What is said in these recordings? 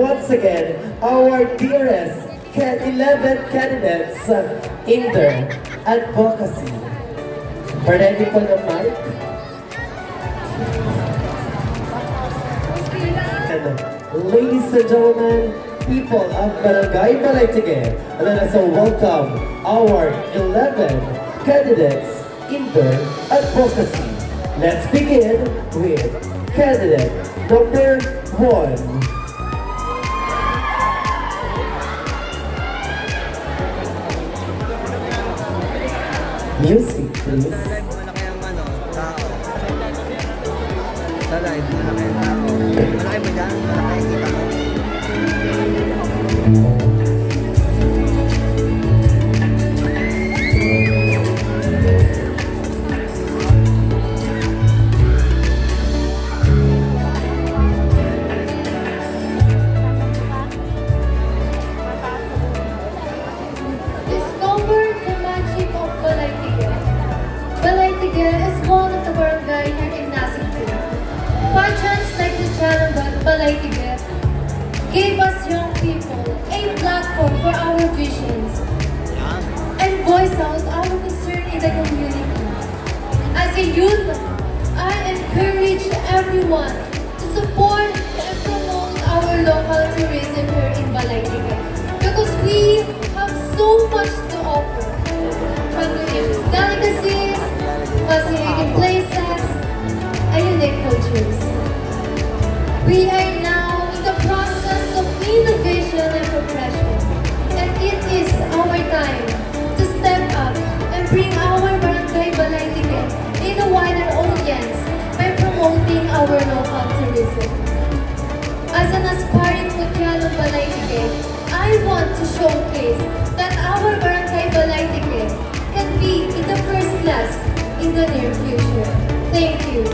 once again our dearest 11 candidates in their advocacy. Ready po ng mic? Ladies and gentlemen, people of Barangay Balay-Tigue, let us welcome our 11 candidates in their advocacy. Let's begin with candidate number 1. Music, please. Malaki ang tao. Sa live, malaki ang tao. Malaki ba dyan? Malaki ang kita mo. Discover the magic of Balay-Tigue. Balay-Tigue is one of the barangay here in Nasipur. Pageants like the Chalabat Balay-Tigue gave us young people a platform for our visions and voice out our concern in the community. As a youth, I encourage everyone to support and promote our local tourism here in Balay-Tigue because we have so much to offer. From delicious delicacies, fascinating places, and unique cultures. We are now in the process of innovation and progression, and it is our time to step up and bring our Barangay Balay-Tigue in a wider audience by promoting our local tourism. As an aspiring Mutya ng Balay-Tigue, I want to showcase that our Barangay Balay-Tigue can be in the first class in the near future. Thank you.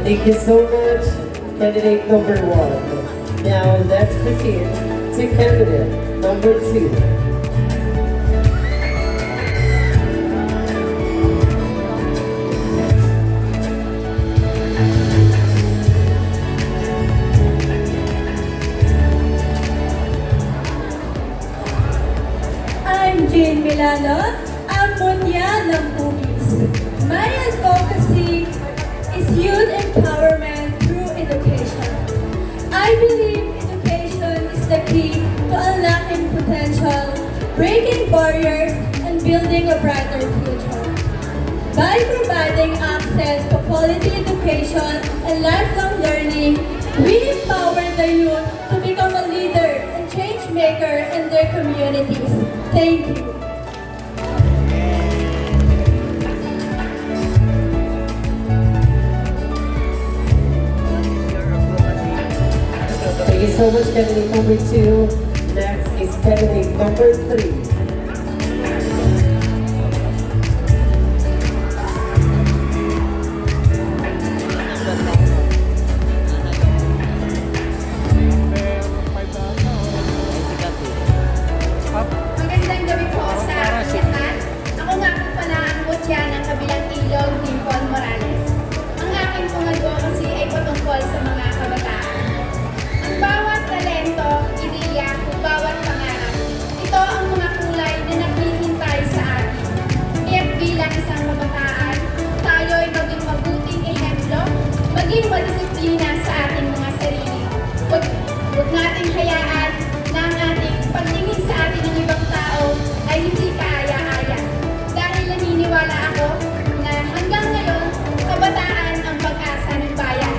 Thank you so much, candidate number 1. Now let's proceed to candidate number 2. I'm Jane Milano, ang Mutya ng Pugis. My advocacy is youth empowerment through education. I believe education is the key to unlocking potential, breaking barriers, and building a brighter future. By providing access to quality education and lifelong learning, we empower the youth to become a leader and change maker in their communities. Thank you. Thank you so much, candidate number 2. Next is candidate number 3. Magandang gabi po sa lahat. Ako nga po pala ang Mutya ng Kabilang Ilog, Dimple Morales. Ang aking pong advocacy ay patungkol sa mga kabataan. Ang bawat talento, ideya, bawat pangarap, ito ang mga kulay na naghihintay sa atin. Kaya't bilang isang kabataan, tayo ay maging mabuting ehemplo, maging madisiplina sa ating mga sarili. Huwag nating hayaan na ang ating pagtingin sa ating ng ibang tao ay hindi kaaya-aya. Dahil naniniwala ako na hanggang ngayon, kabataan ang pag-asa ng bayan.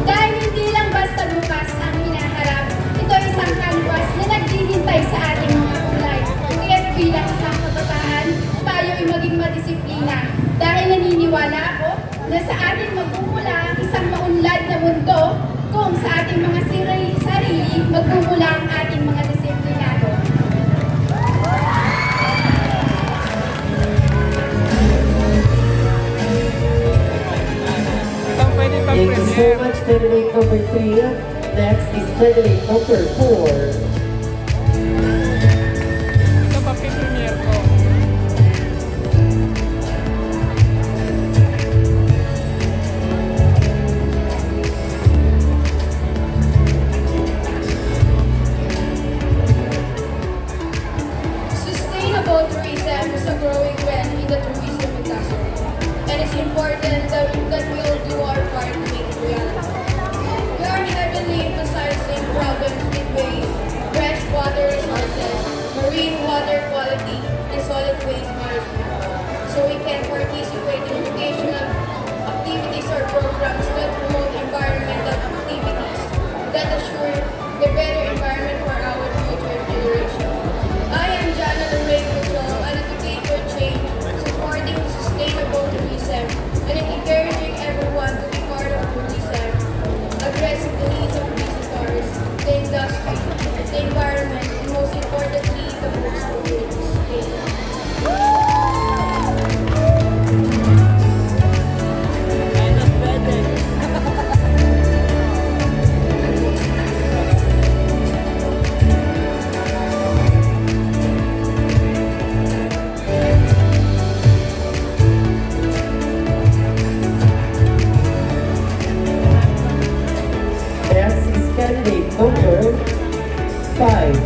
Dahil hindi lang basta bukas ang hinaharap, ito ay isang kanvas na naghihintay sa ating mga kulay. Kaya't bilang isang kabataan, tayo ay maging madisiplina. Dahil naniniwala ako na sa ating magmumula ang isang maunlad na mundo kung sa ating mga sarili magmumula ang ating mga disiplinado. Thank you so much, candidate number 3. Next is candidate number 4. Ito pa premier ko. Sustainable tourism is a growing trend in the tourism industry, and it's important that we all do our part to make it reality. We are heavily emphasizing problems with waste, fresh water resources, marine water quality, and solid waste management, so we can participate in educational activities or programs that promote environmental activities that assure a better environment for our future generation. I am Jana Lorraine Puchol, an advocate for change, supporting sustainable tourism, and encouraging everyone to be part of tourism, addressing the needs of visitors, the industry, the environment, and most importantly, the host communities. Thank you. Next is candidate number 5.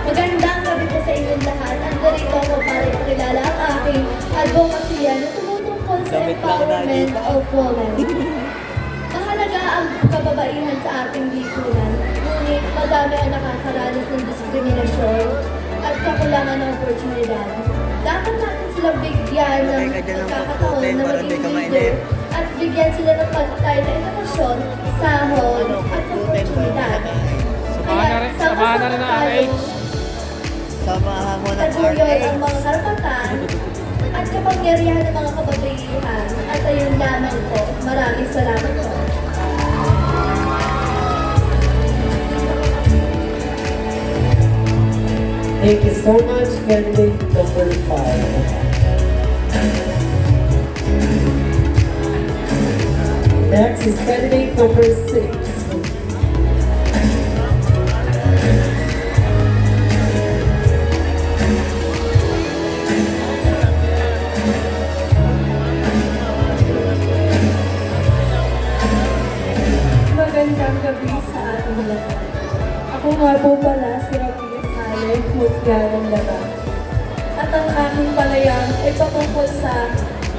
Magandang gabi po sa inyong lahat. Andito ako para ipakilala ang aking advokasya na tumutungkol sa empowerment of women. Mahalaga ang kababaihan sa ating lipunan, ngunit madami ang nakakaranas ng diskriminasyon at kakulangan ng oportunidad. Dapat natin silang bigyan ng pagkakataon na maging leader at bigyan sila ng pantay na edukasyon, sahod at oportunidad. Samahan na rin ang RH. Samahan mo ng Taguyod ang RH. mga karapatan at kapangyarihan ng mga kababaihan at ayun lamang po. Maraming salamat po. Thank you so much, candidate number 5. Next is candidate number 6. Magandang gabi sa ating lahat. Ako nga po pala si Ramirez Alec Mutya ng Laban. At ang aking palayang ay patungkol sa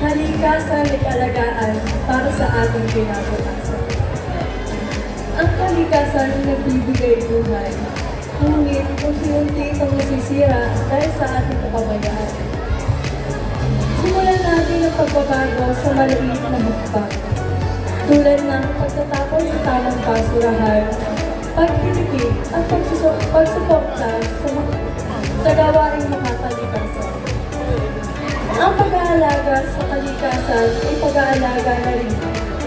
kalikasan at alagaan para sa ating kinabukasan. Ang kalikasan ay nagbibigay buhay, ngunit unti-unti itong nasisira dahil sa ating kapabayaan. Simulan natin ang pagbabago sa maliit na hakbang. Tulad ng pagtatapon sa tamang basurahan, pagtitipid at pagsuporta sa gawaing makakalikasan. Ang pag-aalaga sa kalikasan ay pag-aalaga na rin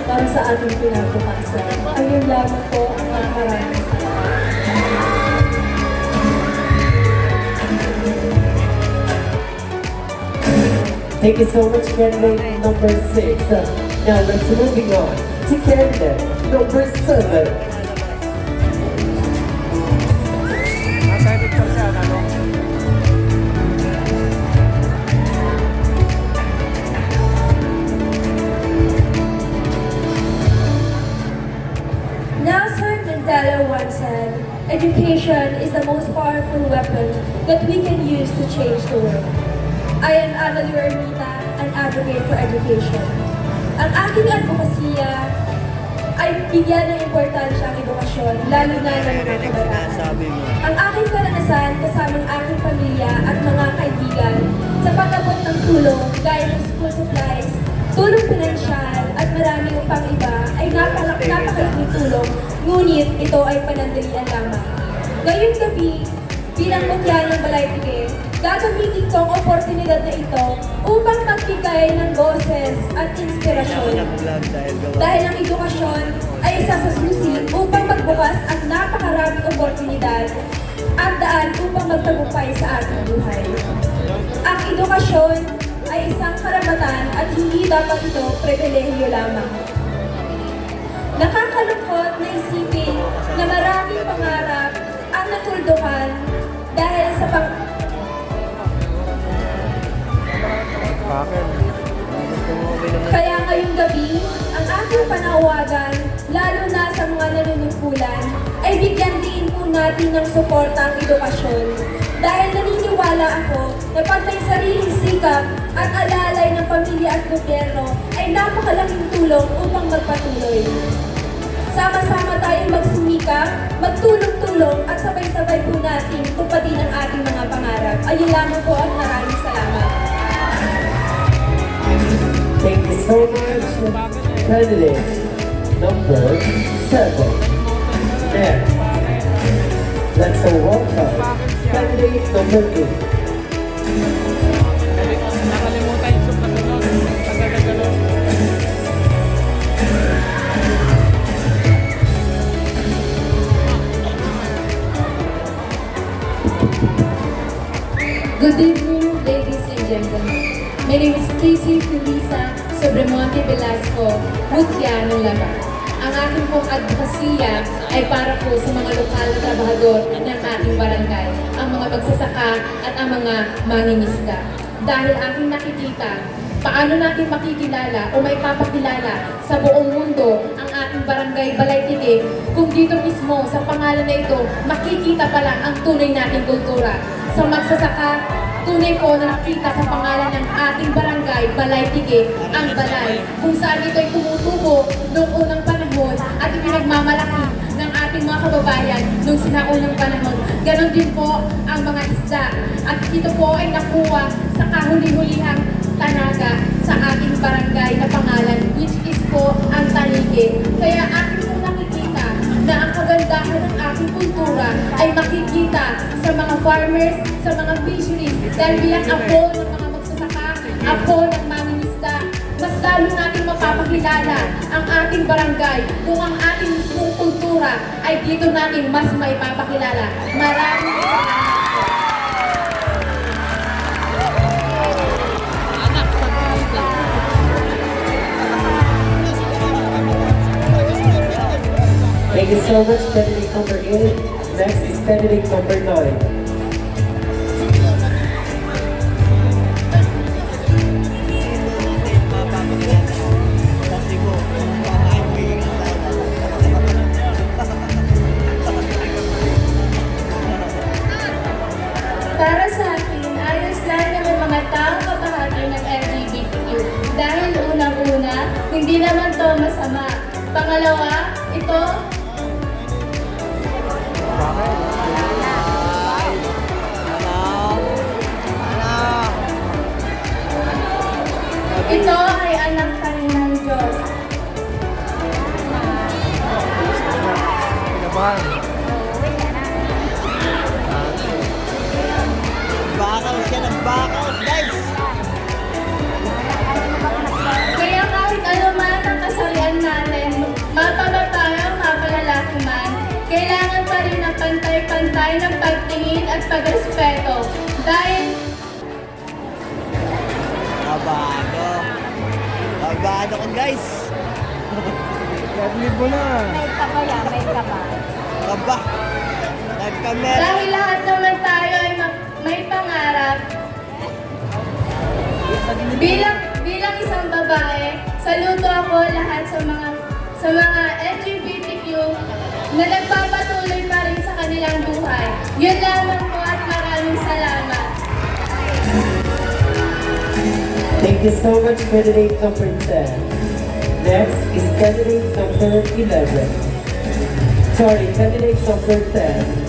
para sa ating kinabukasan. Ayun lamang po ang maraming salamat. Thank you so much, candidate number 6. Now let's moving on to candidate number 7. Nasa picture siya, ano? Nelson Mandela once said, education is the most powerful weapon that we can use to change the world. I am Amelie Ermita, an advocate for education. Ang aking advokasya ay bigyan ng importansya ang edukasyon, lalo na ng mga kabataan. Sabi mo. Ang aking karanasan kasama ang aking pamilya at mga kaibigan sa pag-abot ng tulong gaya ng school supplies, tulong pinansyal at maraming pang iba ay napakalaking tulong, ngunit ito ay panandalian lamang. Ngayong gabi, bilang mutya ng Balaytige, gagamitin ko ang oportunidad na ito upang magbigay ng boses at inspirasyon. Nag-vlog dahil gawa. Dahil ang edukasyon ay isa sa susi upang magbukas at napakaraming oportunidad at daan upang magtagumpay sa ating buhay. Ang edukasyon ay isang karapatan at hindi dapat ito pribilehiyo lamang. Nakakalungkot na isipin na maraming pangarap ang natuldukan dahil sa Bakit? Gusto mo uminom ng Kaya ngayong gabi, ang aking panawagan, lalo na sa mga nanunungkulan, ay bigyan din po natin ng suporta ang edukasyon. Dahil naniniwala ako na pag may sariling sikap at alalay ng pamilya at gobyerno ay napakalaking tulong upang magpatuloy. Sama-sama tayong magsumikap, magtulong-tulong at sabay-sabay po natin tupadin ang ating mga pangarap. Ayun lamang po at maraming salamat. Thank you so much, candidate number 7. Next, let's welcome candidate number 8. Nakalimutan yung sumasunod. Tagagalo. Good evening, ladies and gentlemen. My name is Casey Felisa Sobremonte Velasco, Mutya ng Laban. Ang aking pong advokasya ay para po sa mga lokal na trabahador ng ating barangay, ang mga magsasaka at ang mga mangingisda. Dahil aking nakikita, paano natin makikilala o may papakilala sa buong mundo ang ating barangay Balaytige kung dito mismo sa pangalan na ito makikita pa lang ang tunay nating kultura. Sa magsasaka, tunay po na nakita sa pangalan ng ating barangay Balaytige ang balay kung saan ito ay tumutubo noong unang panahon at ipinagmamalaki ng ating mga kababayan noong sinaunang panahon. Ganon din po ang mga isda at ito po ay nakuha sa kahuli-hulihang tanaga sa ating barangay na pangalan which is po ang Talige. Kaya ating po nakikita na ang kagandahan ng ating kultura ay makikita sa mga farmers, sa mga fisheries dahil bilang apo ng mga magsasaka, apo ng mangingisda, mas lalo natin mapapakilala ang ating barangay kung ang ating mismong kultura ay dito natin mas maipapakilala. Maraming salamat. Thank you so much, candidate number 8. Next is candidate number 9. Para sa akin, ayos lang naman mga taong kabahagi ng LGBTQ. Dahil unang-una, hindi naman to masama. Pangalawa, ito, ito ay anak pa rin ng Diyos. Laban. Bakaws siya ng bakaws, guys! Kaya kahit ano man ang kasarian natin, mapababae, mapalalaki man, kailangan pa rin ng pantay-pantay ng pagtingin at pagrespeto. Dahil Kabado. Kabado ko, guys! Libo na. Kaba! Nagkamera! dahil lahat naman tayo ay may pangarap. Bilang isang babae, saludo ako lahat sa mga LGBTQ na nagpapatuloy pa rin sa kanilang buhay. Yun lamang po at maraming salamat. Thank you so much, candidate number 10. Next is candidate number 11. Sorry, candidate number 10.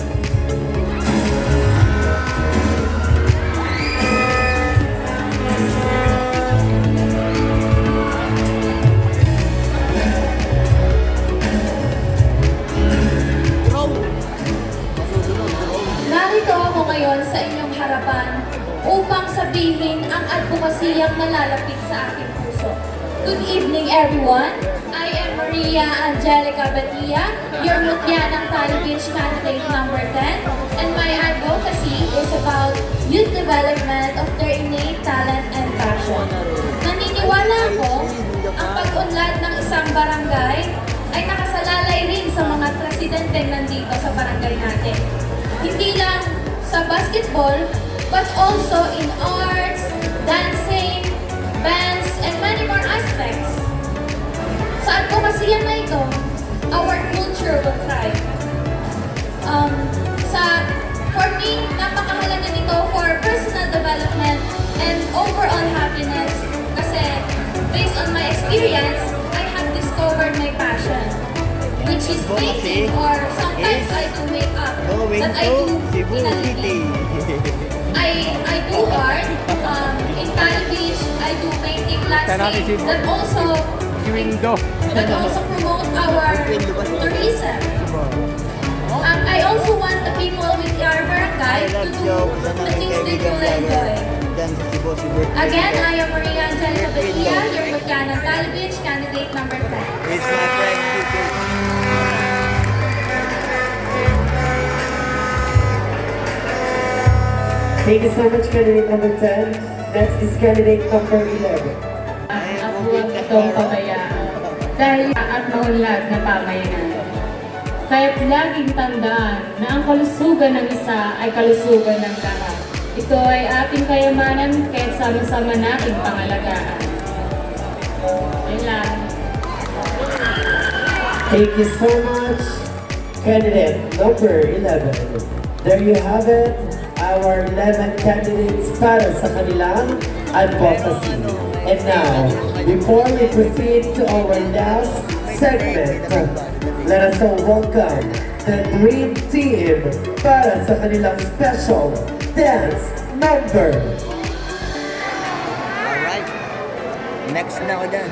Narito ako ngayon sa inyong harapan advokasiyang nalalapit sa aking puso. Good evening, everyone. I am Maria Angelica Batia, your Mutyanang Tally Beach candidate number 10, and my advocacy is about youth development of their innate talent and passion. Naniniwala ako, ang pag-unlad ng isang barangay ay nakasalalay rin sa mga presidenteng nandito sa barangay natin. Hindi lang sa basketball, but also in arts, dancing, bands, and many more aspects. Sa advokasya na ito, our culture will thrive. For me, napakahalaga nito for personal development and overall happiness kasi based on my experience, I have discovered my passion, which is painting, or sometimes I do makeup that I do in a living. I do art. In Tally Beach, I do painting landscape that also promote our tourism. I also want the people with our barangay to do the things they truly enjoy. Again, I am Maria Angelica Batia, your Mutyanang Tally Beach candidate number 10. It's my friend. Thank you so much, candidate number 10. Next is candidate number 11. At huwag itong pabayaan dahil at maunlad na pamayanan. Kaya't laging tandaan na ang kalusugan ng isa ay kalusugan ng lahat. Ito ay ating kayamanan kaya't sama-sama nating pangalagaan. Yan lang. Thank you so much, candidate number 11. There you have it, our 11 candidates para sa kanilang advocacy. And now, before we proceed to our last segment, let us all welcome the Dream Team para sa kanilang special dance number. Alright. Next na ako dyan.